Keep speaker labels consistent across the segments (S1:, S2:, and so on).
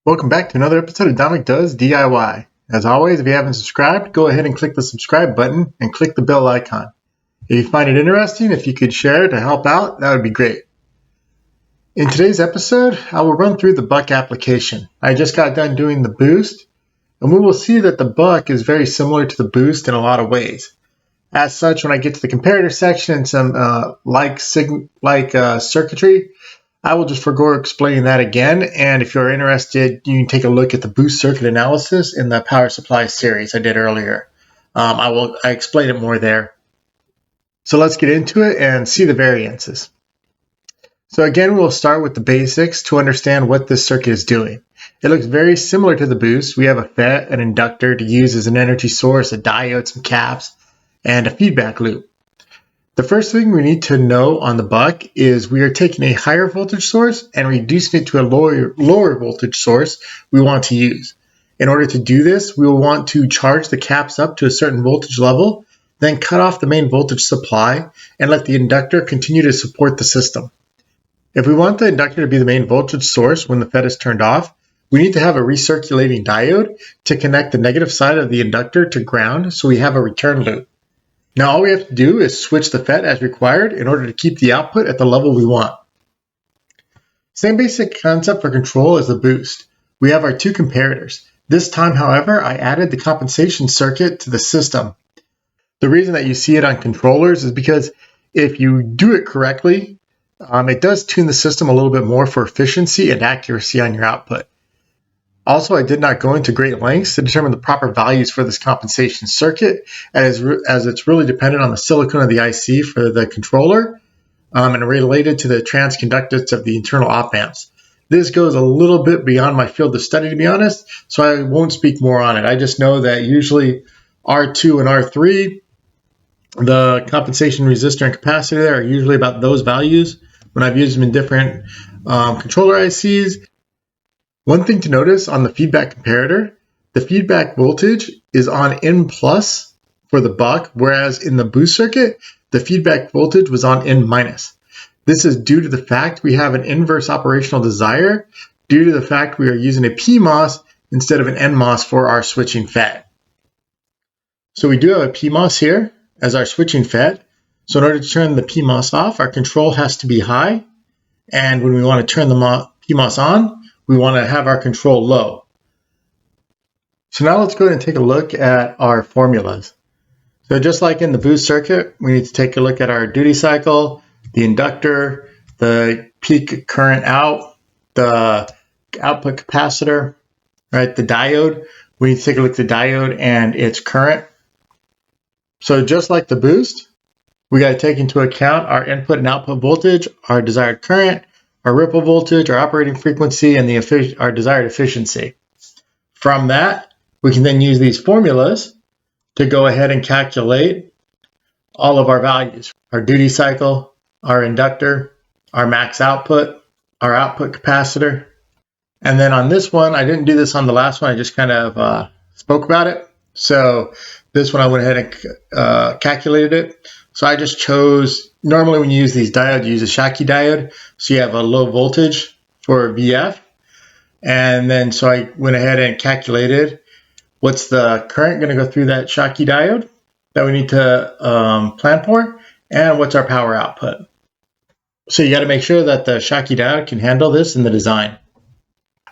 S1: Welcome back to another episode of Dominic Does DIY. As always, if you haven't subscribed, go ahead and click the subscribe button and click the bell icon. If you find it interesting, if you could share to help out, that would be great. In today's episode, I will run through the Buck application. I just got done doing the boost, and we will see that the Buck is very similar to the boost in a lot of ways. As such, when I get to the comparator section and some circuitry, I will just forego explaining that again, and if you're interested, you can take a look at the boost circuit analysis in the power supply series I did earlier. I explain it more there. So let's get into it and see the variances. So again, we'll start with the basics to understand what this circuit is doing. It looks very similar to the boost. We have a FET, an inductor to use as an energy source, a diode, some caps, and a feedback loop. The first thing we need to know on the Buck is we are taking a higher voltage source and reducing it to a lower voltage source we want to use. In order to do this, we will want to charge the caps up to a certain voltage level, then cut off the main voltage supply and let the inductor continue to support the system. If we want the inductor to be the main voltage source when the FET is turned off, we need to have a recirculating diode to connect the negative side of the inductor to ground so we have a return loop. Now all we have to do is switch the FET as required in order to keep the output at the level we want. Same basic concept for control as the boost. We have our two comparators. This time, however, I added the compensation circuit to the system. The reason that you see it on controllers is because if you do it correctly, it does tune the system a little bit more for efficiency and accuracy on your output. Also, I did not go into great lengths to determine the proper values for this compensation circuit, as it's really dependent on the silicon of the IC for the controller and related to the transconductance of the internal op amps. This goes a little bit beyond my field of study, to be honest, so I won't speak more on it. I just know that usually R2 and R3, the compensation resistor and capacitor there are usually about those values when I've used them in different controller ICs. One thing to notice on the feedback comparator, the feedback voltage is on N plus for the Buck, whereas in the boost circuit, the feedback voltage was on N minus. This is due to the fact we have an inverse operational desire due to the fact we are using a PMOS instead of an NMOS for our switching FET. So we do have a PMOS here as our switching FET. So in order to turn the PMOS off, our control has to be high. And when we want to turn the PMOS on, we want to have our control low. So now let's go ahead and take a look at our formulas. So just like in the boost circuit, we need to take a look at our duty cycle, the inductor, the peak current out, the output capacitor, right? The diode. We need to take a look at the diode and its current. So just like the boost, we got to take into account our input and output voltage, our desired current, our ripple voltage, our operating frequency, and our desired efficiency. From that, we can then use these formulas to go ahead and calculate all of our values. Our duty cycle, our inductor, our max output, our output capacitor. And then on this one, I didn't do this on the last one, I just kind of spoke about it. So this one I went ahead and calculated it. So I just chose, normally when you use these diodes, you use a Schottky diode. So you have a low voltage for VF. And then so I went ahead and calculated what's the current going to go through that Schottky diode that we need to plan for, and what's our power output. So you got to make sure that the Schottky diode can handle this in the design.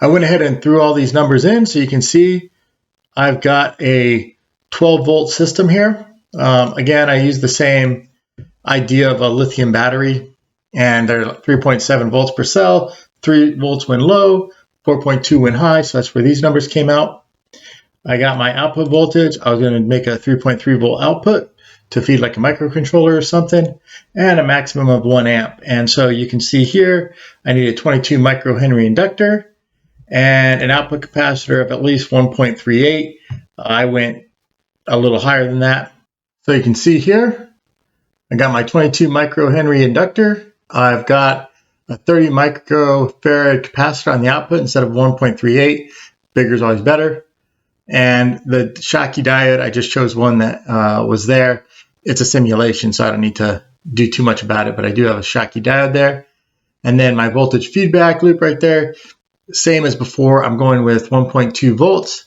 S1: I went ahead and threw all these numbers in so you can see I've got a 12 volt system here. Again, I use the same idea of a lithium battery, and they're 3.7 volts per cell, 3 volts when low, 4.2 when high, so that's where these numbers came out. I got my output voltage. I was going to make a 3.3 volt output to feed like a microcontroller or something, and a maximum of 1 amp. And so you can see here, I need a 22 microhenry inductor and an output capacitor of at least 1.38. I went a little higher than that. So you can see here, I got my 22 microhenry inductor. I've got a 30 microfarad capacitor on the output instead of 1.38. Bigger is always better. And the Schottky diode, I just chose one that was there. It's a simulation, so I don't need to do too much about it, but I do have a Schottky diode there. And then my voltage feedback loop right there same as before, I'm going with 1.2 volts.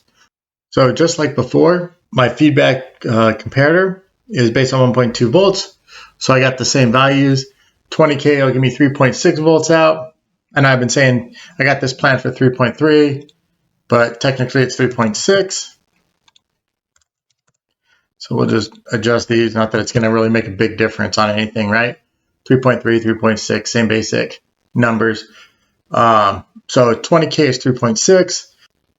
S1: So just like before, my feedback comparator is based on 1.2 volts. So I got the same values. 20K will give me 3.6 volts out. And I've been saying I got this planned for 3.3, but technically it's 3.6. So we'll just adjust these. Not that it's going to really make a big difference on anything, right? 3.3, 3.6, same basic numbers. So 20K is 3.6,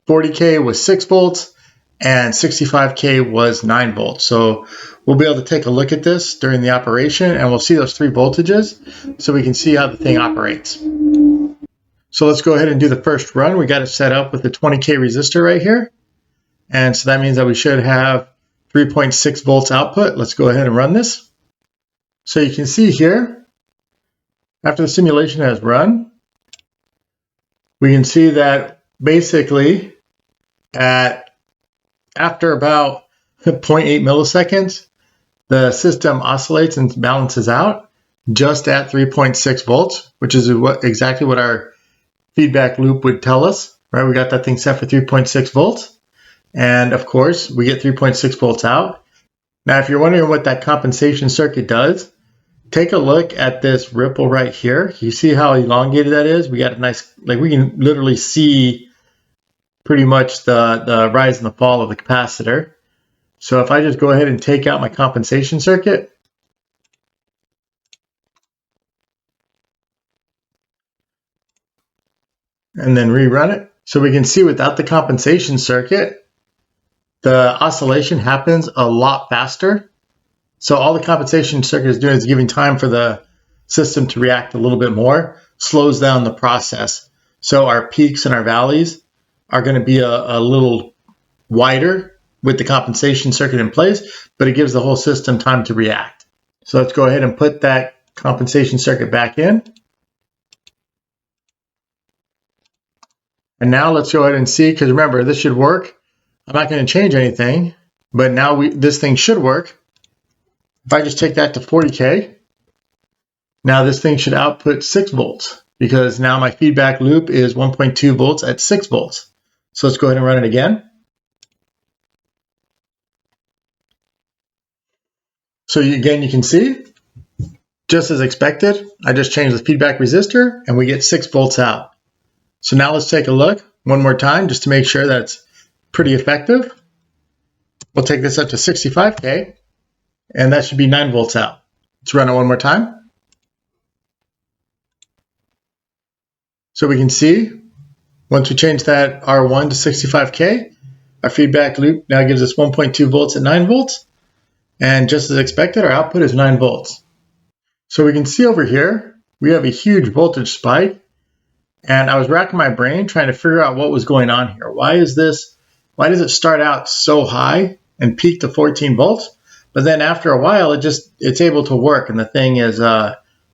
S1: 40K was 6 volts, and 65K was 9 volts. So we'll be able to take a look at this during the operation, and we'll see those 3 voltages so we can see how the thing operates. So let's go ahead and do the first run. We got it set up with the 20K resistor right here. And so that means that we should have 3.6 volts output. Let's go ahead and run this. So you can see here, after the simulation has run, we can see that basically after about 0.8 milliseconds, the system oscillates and balances out just at 3.6 volts, which is exactly what our feedback loop would tell us, right? We got that thing set for 3.6 volts. And of course, we get 3.6 volts out. Now, if you're wondering what that compensation circuit does, take a look at this ripple right here. You see how elongated that is? We got a nice, like we can literally see pretty much the rise and the fall of the capacitor. So if I just go ahead and take out my compensation circuit, and then rerun it, so we can see without the compensation circuit, the oscillation happens a lot faster. So all the compensation circuit is doing is giving time for the system to react a little bit more, slows down the process. So our peaks and our valleys are going to be a little wider with the compensation circuit in place, but it gives the whole system time to react. So let's go ahead and put that compensation circuit back in. And now let's go ahead and see, because remember, this should work. I'm not going to change anything, but now this thing should work. If I just take that to 40K, now this thing should output 6 volts because now my feedback loop is 1.2 volts at 6 volts. So let's go ahead and run it again. So again, you can see, just as expected, I just changed the feedback resistor and we get 6 volts out. So now let's take a look one more time just to make sure that it's pretty effective. We'll take this up to 65K and that should be 9 volts out. Let's run it one more time. So we can see once we change that R1 to 65K, our feedback loop now gives us 1.2 volts at 9 volts. And just as expected, our output is 9 volts. So we can see over here, we have a huge voltage spike. And I was racking my brain trying to figure out what was going on here. Why does it start out so high and peak to 14 volts? But then after a while, it's able to work and the thing is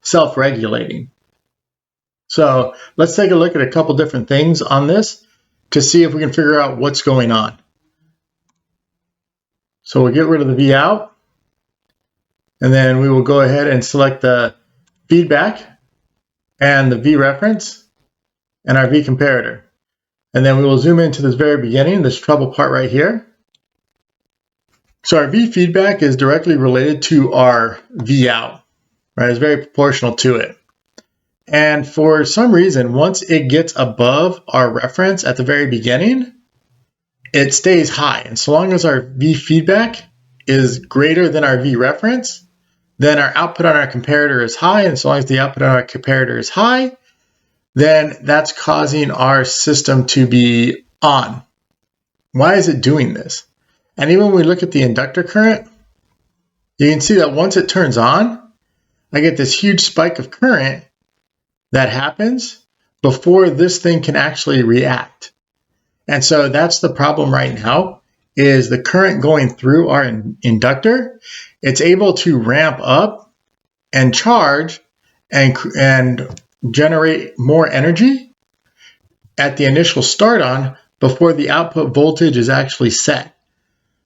S1: self-regulating. So let's take a look at a couple different things on this to see if we can figure out what's going on. So we'll get rid of the V out, and then we will go ahead and select the feedback and the V reference and our V comparator. And then we will zoom into this very beginning, this trouble part right here. So our V feedback is directly related to our V out, right? It's very proportional to it. And for some reason, once it gets above our reference at the very beginning, it stays high. And so long as our V feedback is greater than our V reference, then our output on our comparator is high. And so long as the output on our comparator is high, then that's causing our system to be on. Why is it doing this? And even when we look at the inductor current, you can see that once it turns on, I get this huge spike of current that happens before this thing can actually react. And so that's the problem right now, is the current going through our inductor. It's able to ramp up and charge and generate more energy at the initial start on before the output voltage is actually set.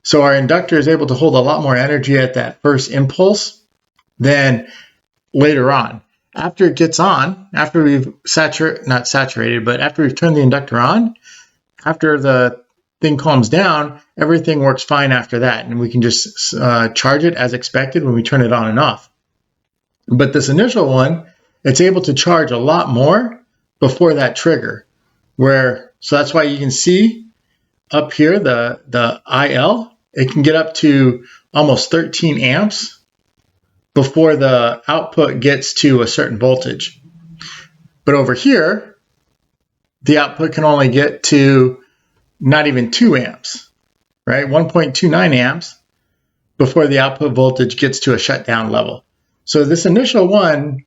S1: So our inductor is able to hold a lot more energy at that first impulse than later on. after it gets on, after we've after we've turned the inductor on, after the thing calms down, everything works fine after that, and we can just charge it as expected when we turn it on and off. But this initial one, it's able to charge a lot more before that trigger. So that's why you can see up here the IL, it can get up to almost 13 amps before the output gets to a certain voltage. But over here, the output can only get to not even 2 amps, right? 1.29 amps before the output voltage gets to a shutdown level. So this initial one,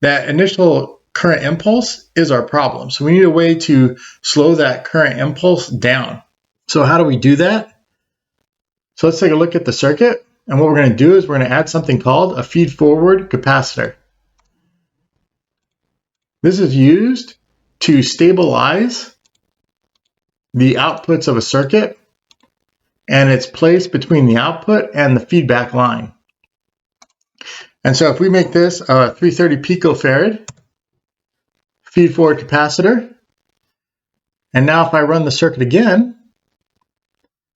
S1: that initial current impulse is our problem. So we need a way to slow that current impulse down. So how do we do that? So let's take a look at the circuit. And what we're going to do is we're going to add something called a feed-forward capacitor. This is used to stabilize the outputs of a circuit, and it's placed between the output and the feedback line. And so if we make this a 330 picofarad feed-forward capacitor, and now if I run the circuit again,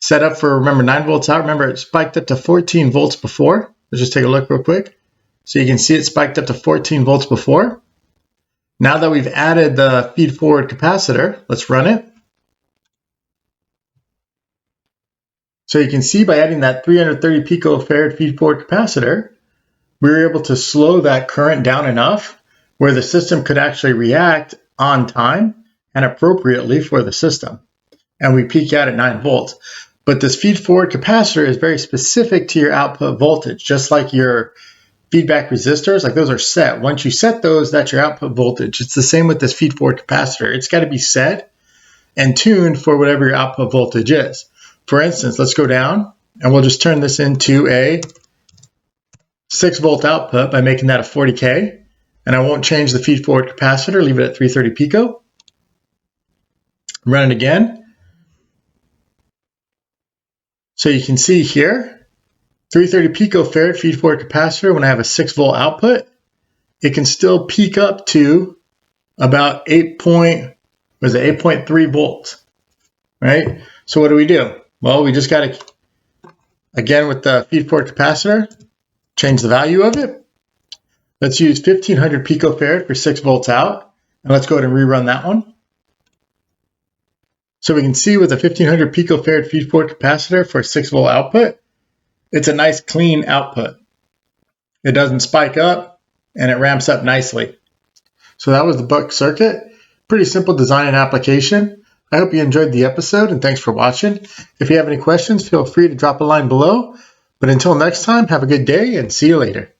S1: set up for, remember, 9 volts out. Remember, it spiked up to 14 volts before. Let's just take a look real quick. So you can see it spiked up to 14 volts before. Now that we've added the feed-forward capacitor, let's run it. So you can see by adding that 330 picofarad feed-forward capacitor, we were able to slow that current down enough where the system could actually react on time and appropriately for the system. And we peak out at 9 volts. But this feed-forward capacitor is very specific to your output voltage, just like your feedback resistors, like those are set. Once you set those, that's your output voltage. It's the same with this feed-forward capacitor. It's got to be set and tuned for whatever your output voltage is. For instance, let's go down and we'll just turn this into a 6 volt output by making that a 40K. And I won't change the feed-forward capacitor, leave it at 330 pico. Run it again. So you can see here, 330 picofarad feed-forward capacitor, when I have a 6 volt output, it can still peak up to about 8.3 volts, right? So what do? Well, we just got to, again with the feed-forward capacitor, change the value of it. Let's use 1500 picofarad for 6 volts out, and let's go ahead and rerun that one. So we can see with a 1500 picofarad feed-forward capacitor for a 6 volt output, it's a nice clean output. It doesn't spike up and it ramps up nicely. So that was the Buck circuit. Pretty simple design and application. I hope you enjoyed the episode and thanks for watching. If you have any questions, feel free to drop a line below. But until next time, have a good day and see you later.